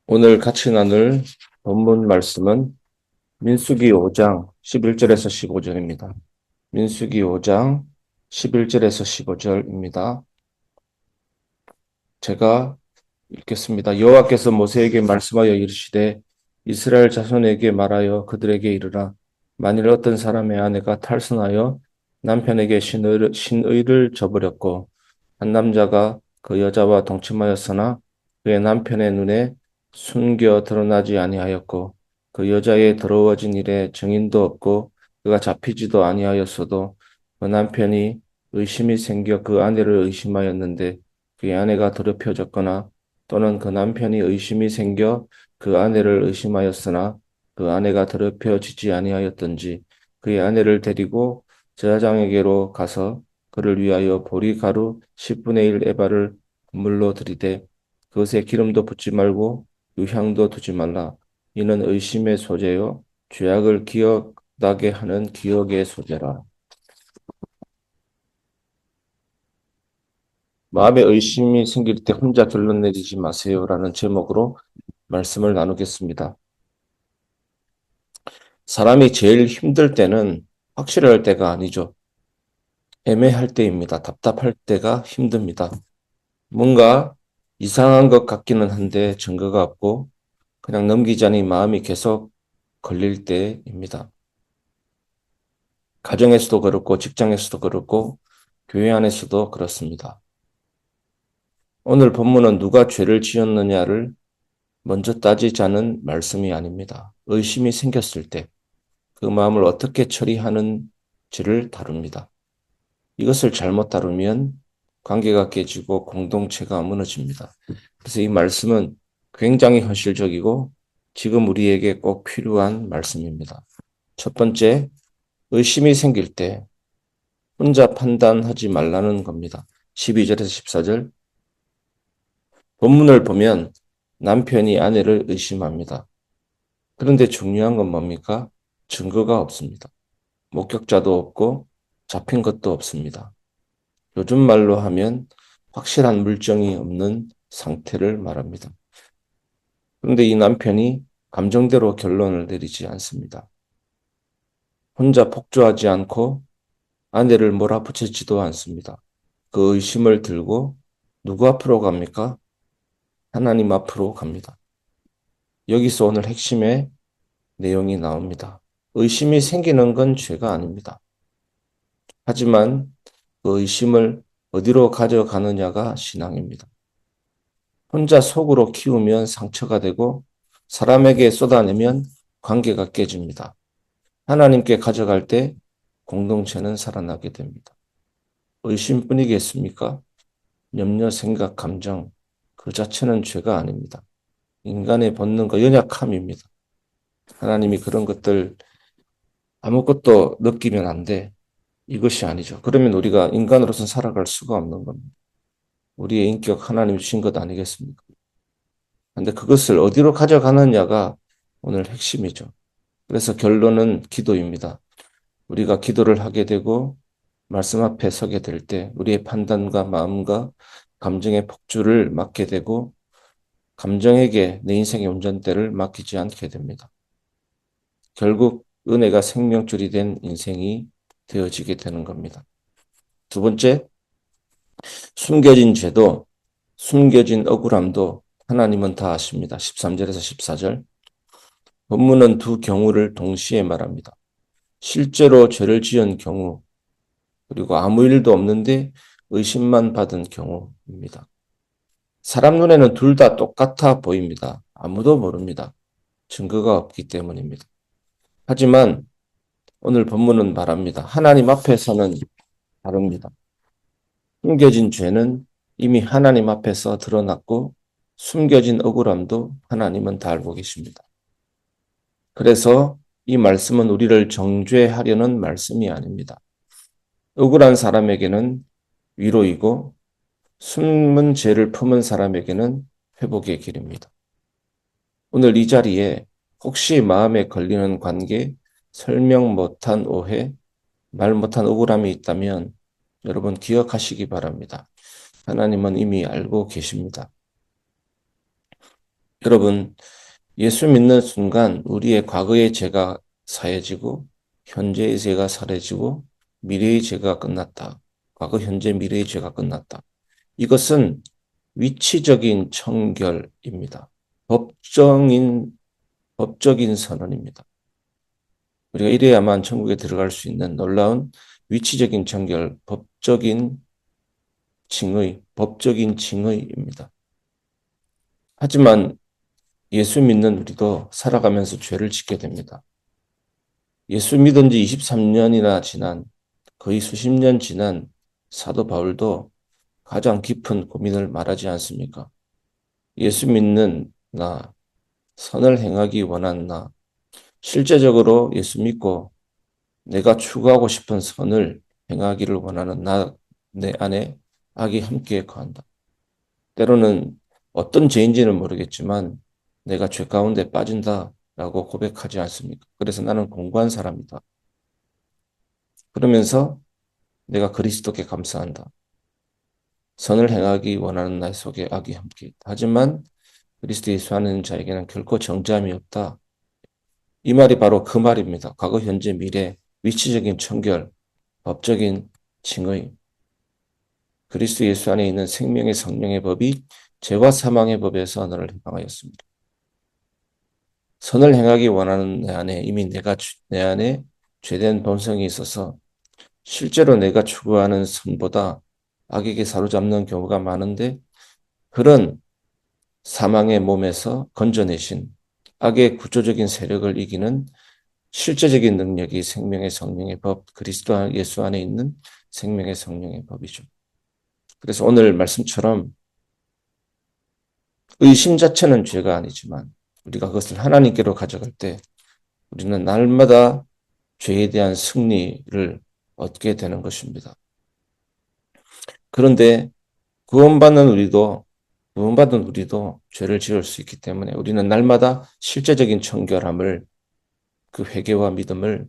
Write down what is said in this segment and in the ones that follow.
오늘 같이 나눌 본문 말씀은 민수기 5장 11절에서 15절입니다. 민수기 5장 11절에서 15절입니다. 제가 읽겠습니다. 여호와께서 모세에게 말씀하여 이르시되 이스라엘 자손에게 말하여 그들에게 이르라. 만일 어떤 사람의 아내가 탈선하여 남편에게 신의를 저버렸고 한 남자가 그 여자와 동침하였으나 그의 남편의 눈에 숨겨 드러나지 아니하였고 그 여자의 더러워진 일에 증인도 없고 그가 잡히지도 아니하였어도 그 남편이 의심이 생겨 그 아내를 의심하였는데 그의 아내가 더럽혀졌거나 또는 그 남편이 의심이 생겨 그 아내를 의심하였으나 그 아내가 더럽혀지지 아니하였던지 그의 아내를 데리고 제사장에게로 가서 그를 위하여 보리가루 10분의 1 에바를 물로 들이되 그것에 기름도 붓지 말고 유향도 두지 말라. 이는 의심의 소재요 죄악을 기억나게 하는 기억의 소재라. 마음에 의심이 생길 때 혼자 결론 내리지 마세요라는 제목으로 말씀을 나누겠습니다. 사람이 제일 힘들 때는 확실할 때가 아니죠. 애매할 때입니다. 답답할 때가 힘듭니다. 뭔가 이상한 것 같기는 한데 증거가 없고 그냥 넘기자니 마음이 계속 걸릴 때입니다. 가정에서도 그렇고 직장에서도 그렇고 교회 안에서도 그렇습니다. 오늘 본문은 누가 죄를 지었느냐를 먼저 따지자는 말씀이 아닙니다. 의심이 생겼을 때 그 마음을 어떻게 처리하는지를 다룹니다. 이것을 잘못 다루면 관계가 깨지고 공동체가 무너집니다. 그래서 이 말씀은 굉장히 현실적이고 지금 우리에게 꼭 필요한 말씀입니다. 첫 번째, 의심이 생길 때 혼자 판단하지 말라는 겁니다. 12절에서 14절. 본문을 보면 남편이 아내를 의심합니다. 그런데 중요한 건 뭡니까? 증거가 없습니다. 목격자도 없고 잡힌 것도 없습니다. 요즘 말로 하면 확실한 물증이 없는 상태를 말합니다. 그런데 이 남편이 감정대로 결론을 내리지 않습니다. 혼자 폭주하지 않고 아내를 몰아붙이지도 않습니다. 그 의심을 들고 누구 앞으로 갑니까? 하나님 앞으로 갑니다. 여기서 오늘 핵심의 내용이 나옵니다. 의심이 생기는 건 죄가 아닙니다. 하지만 그 의심을 어디로 가져가느냐가 신앙입니다. 혼자 속으로 키우면 상처가 되고 사람에게 쏟아내면 관계가 깨집니다. 하나님께 가져갈 때 공동체는 살아나게 됩니다. 의심뿐이겠습니까? 염려, 생각, 감정 그 자체는 죄가 아닙니다. 인간의 본능과 연약함입니다. 하나님이 그런 것들 아무것도 느끼면 안 돼. 이것이 아니죠. 그러면 우리가 인간으로서 살아갈 수가 없는 겁니다. 우리의 인격 하나님이 주신 것 아니겠습니까? 근데 그것을 어디로 가져가느냐가 오늘 핵심이죠. 그래서 결론은 기도입니다. 우리가 기도를 하게 되고 말씀 앞에 서게 될 때 우리의 판단과 마음과 감정의 폭주를 막게 되고 감정에게 내 인생의 운전대를 맡기지 않게 됩니다. 결국 은혜가 생명줄이 된 인생이 되어지게 되는 겁니다. 두 번째, 숨겨진 죄도 숨겨진 억울함도 하나님은 다 아십니다. 13절에서 14절. 본문은 두 경우를 동시에 말합니다. 실제로 죄를 지은 경우, 그리고 아무 일도 없는데 의심만 받은 경우입니다. 사람 눈에는 둘 다 똑같아 보입니다. 아무도 모릅니다. 증거가 없기 때문입니다. 하지만 오늘 본문은 말합니다. 하나님 앞에서는 다릅니다. 숨겨진 죄는 이미 하나님 앞에서 드러났고 숨겨진 억울함도 하나님은 다 알고 계십니다. 그래서 이 말씀은 우리를 정죄하려는 말씀이 아닙니다. 억울한 사람에게는 위로이고 숨은 죄를 품은 사람에게는 회복의 길입니다. 오늘 이 자리에 혹시 마음에 걸리는 관계, 설명 못한 오해, 말 못한 억울함이 있다면 여러분 기억하시기 바랍니다. 하나님은 이미 알고 계십니다. 여러분, 예수 믿는 순간 우리의 과거의 죄가 사해지고 현재의 죄가 사라지고 미래의 죄가 끝났다. 과거, 현재, 미래의 죄가 끝났다. 이것은 위치적인 청결입니다. 법적인 선언입니다. 우리가 이래야만 천국에 들어갈 수 있는 놀라운 위치적인 청결, 법적인 징의입니다. 하지만 예수 믿는 우리도 살아가면서 죄를 짓게 됩니다. 예수 믿은 지 23년이나 지난, 거의 수십 년 지난 사도 바울도 가장 깊은 고민을 말하지 않습니까? 예수 믿는 나, 선을 행하기 원하는 나, 실제적으로 예수 믿고 내가 추구하고 싶은 선을 행하기를 원하는 나, 내 안에 악이 함께 거한다. 때로는 어떤 죄인지는 모르겠지만 내가 죄 가운데 빠진다라고 고백하지 않습니까? 그래서 나는 공고한 사람이다. 그러면서 내가 그리스도께 감사한다. 선을 행하기 원하는 나 속에 악이 함께 있다. 하지만 그리스도 예수 안에 자에게는 결코 정죄함이 없다. 이 말이 바로 그 말입니다. 과거, 현재, 미래, 위치적인 청결, 법적인 징의, 그리스도 예수 안에 있는 생명의 성령의 법이 죄와 사망의 법에서 너를 해방하였습니다. 선을 행하기 원하는 내 안에 이미 내 안에 죄된 본성이 있어서 실제로 내가 추구하는 선보다 악에게 사로잡는 경우가 많은데 그런 사망의 몸에서 건져내신 악의 구조적인 세력을 이기는 실제적인 능력이 생명의 성령의 법, 그리스도 예수 안에 있는 생명의 성령의 법이죠. 그래서 오늘 말씀처럼 의심 자체는 죄가 아니지만 우리가 그것을 하나님께로 가져갈 때 우리는 날마다 죄에 대한 승리를 얻게 되는 것입니다. 그런데 구원받은 우리도 죄를 지을 수 있기 때문에 우리는 날마다 실제적인 청결함을 그 회개와 믿음을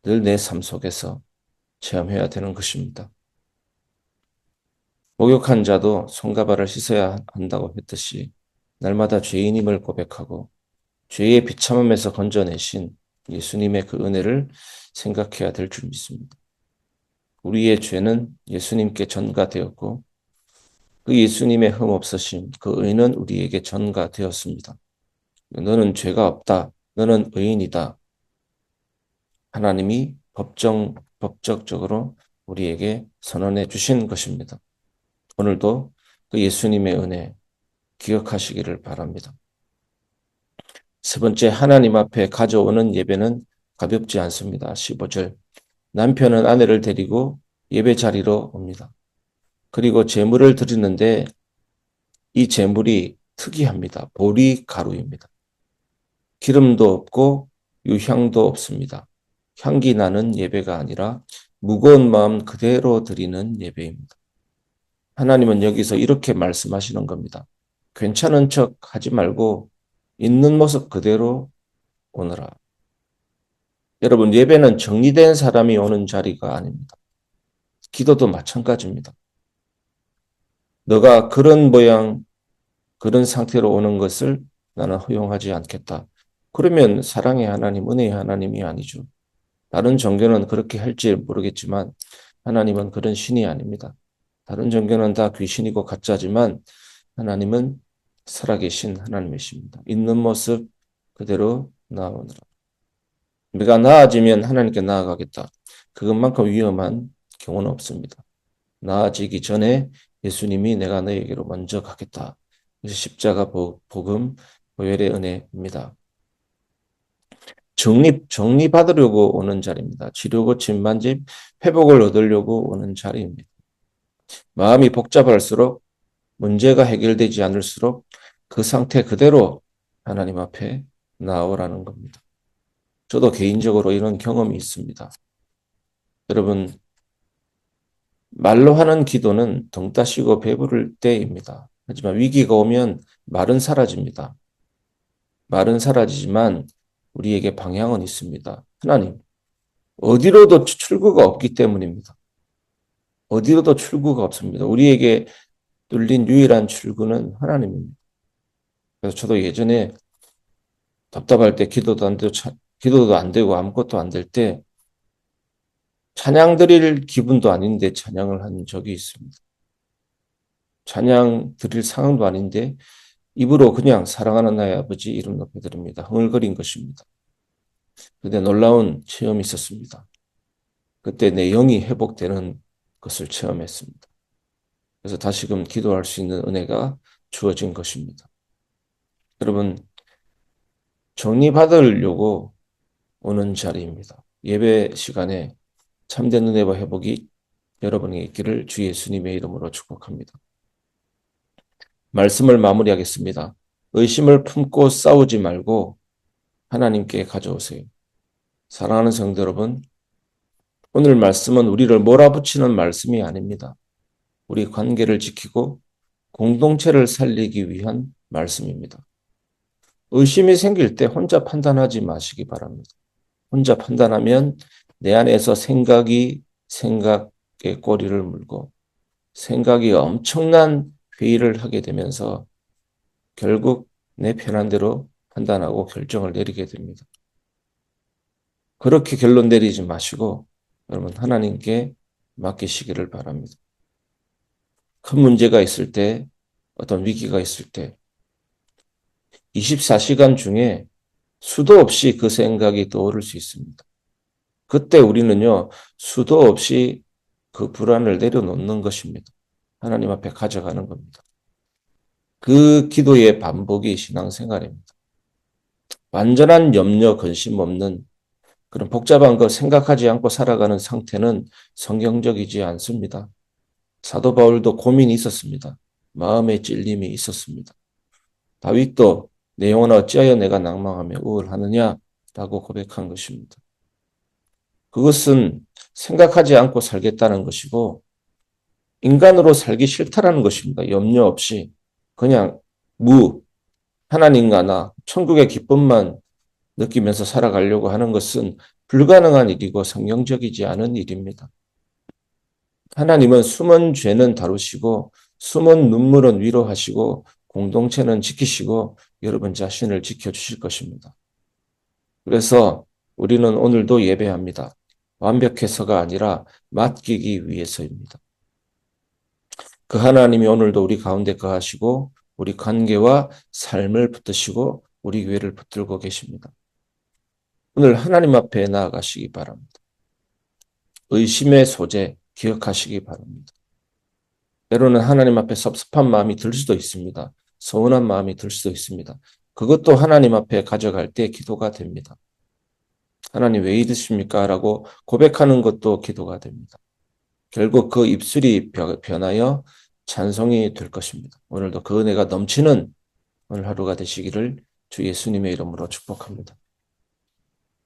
늘 내 삶 속에서 체험해야 되는 것입니다. 목욕한 자도 손과 발을 씻어야 한다고 했듯이 날마다 죄인임을 고백하고 죄의 비참함에서 건져내신 예수님의 그 은혜를 생각해야 될 줄 믿습니다. 우리의 죄는 예수님께 전가되었고 그 예수님의 흠없으심, 그 의는 우리에게 전가되었습니다. 너는 죄가 없다. 너는 의인이다. 하나님이 법적적으로 우리에게 선언해 주신 것입니다. 오늘도 그 예수님의 은혜 기억하시기를 바랍니다. 세 번째, 하나님 앞에 가져오는 예배는 가볍지 않습니다. 15절. 남편은 아내를 데리고 예배 자리로 옵니다. 그리고 제물을 드리는데 이 제물이 특이합니다. 보리 가루입니다. 기름도 없고 유향도 없습니다. 향기 나는 예배가 아니라 무거운 마음 그대로 드리는 예배입니다. 하나님은 여기서 이렇게 말씀하시는 겁니다. 괜찮은 척 하지 말고 있는 모습 그대로 오너라. 여러분, 예배는 정리된 사람이 오는 자리가 아닙니다. 기도도 마찬가지입니다. 너가 그런 모양, 그런 상태로 오는 것을 나는 허용하지 않겠다. 그러면 사랑의 하나님, 은혜의 하나님이 아니죠. 다른 종교는 그렇게 할지 모르겠지만 하나님은 그런 신이 아닙니다. 다른 종교는 다 귀신이고 가짜지만 하나님은 살아계신 하나님이십니다. 있는 모습 그대로 나오느라. 내가 나아지면 하나님께 나아가겠다. 그것만큼 위험한 경우는 없습니다. 나아지기 전에 예수님이 내가 너에게로 먼저 가겠다. 그래서 십자가 복음, 보혈의 은혜입니다. 정리받으려고 오는 자리입니다. 치료, 고침, 만집, 회복을 얻으려고 오는 자리입니다. 마음이 복잡할수록 문제가 해결되지 않을수록 그 상태 그대로 하나님 앞에 나오라는 겁니다. 저도 개인적으로 이런 경험이 있습니다. 여러분, 말로 하는 기도는 등 따시고 배부를 때입니다. 하지만 위기가 오면 말은 사라집니다. 말은 사라지지만 우리에게 방향은 있습니다. 하나님, 어디로도 출구가 없기 때문입니다. 어디로도 출구가 없습니다. 우리에게 뚫린 유일한 출구는 하나님입니다. 그래서 저도 예전에 답답할 때 기도도 안 되고 아무것도 안 될 때 찬양 드릴 기분도 아닌데 찬양을 한 적이 있습니다. 찬양 드릴 상황도 아닌데 입으로 그냥 사랑하는 나의 아버지 이름 높여드립니다. 흥얼거린 것입니다. 근데 놀라운 체험이 있었습니다. 그때 내 영이 회복되는 것을 체험했습니다. 그래서 다시금 기도할 수 있는 은혜가 주어진 것입니다. 여러분, 정리받으려고 오는 자리입니다. 예배 시간에 참된 은혜와 회복이 여러분에게 있기를 주 예수님의 이름으로 축복합니다. 말씀을 마무리하겠습니다. 의심을 품고 싸우지 말고 하나님께 가져오세요. 사랑하는 성도 여러분, 오늘 말씀은 우리를 몰아붙이는 말씀이 아닙니다. 우리 관계를 지키고 공동체를 살리기 위한 말씀입니다. 의심이 생길 때 혼자 판단하지 마시기 바랍니다. 혼자 판단하면 내 안에서 생각에 꼬리를 물고 생각이 엄청난 회의를 하게 되면서 결국 내 편한 대로 판단하고 결정을 내리게 됩니다. 그렇게 결론 내리지 마시고 여러분 하나님께 맡기시기를 바랍니다. 큰 문제가 있을 때, 어떤 위기가 있을 때 24시간 중에 수도 없이 그 생각이 떠오를 수 있습니다. 그때 우리는요, 수도 없이 그 불안을 내려놓는 것입니다. 하나님 앞에 가져가는 겁니다. 그 기도의 반복이 신앙생활입니다. 완전한 염려, 근심 없는 그런 복잡한 거 생각하지 않고 살아가는 상태는 성경적이지 않습니다. 사도 바울도 고민이 있었습니다. 마음의 찔림이 있었습니다. 다윗도 내 영혼아 어찌하여 내가 낭망하며 우울하느냐라고 고백한 것입니다. 그것은 생각하지 않고 살겠다는 것이고 인간으로 살기 싫다라는 것입니다. 염려 없이 그냥 하나님과 나 천국의 기쁨만 느끼면서 살아가려고 하는 것은 불가능한 일이고 성경적이지 않은 일입니다. 하나님은 숨은 죄는 다루시고 숨은 눈물은 위로하시고 공동체는 지키시고 여러분 자신을 지켜주실 것입니다. 그래서 우리는 오늘도 예배합니다. 완벽해서가 아니라 맡기기 위해서입니다. 그 하나님이 오늘도 우리 가운데 거하시고 우리 관계와 삶을 붙드시고 우리 교회를 붙들고 계십니다. 오늘 하나님 앞에 나아가시기 바랍니다. 의심의 소재 기억하시기 바랍니다. 때로는 하나님 앞에 섭섭한 마음이 들 수도 있습니다. 서운한 마음이 들 수도 있습니다. 그것도 하나님 앞에 가져갈 때 기도가 됩니다. 하나님 왜 이러십니까? 라고 고백하는 것도 기도가 됩니다. 결국 그 입술이 변하여 찬송이 될 것입니다. 오늘도 그 은혜가 넘치는 오늘 하루가 되시기를 주 예수님의 이름으로 축복합니다.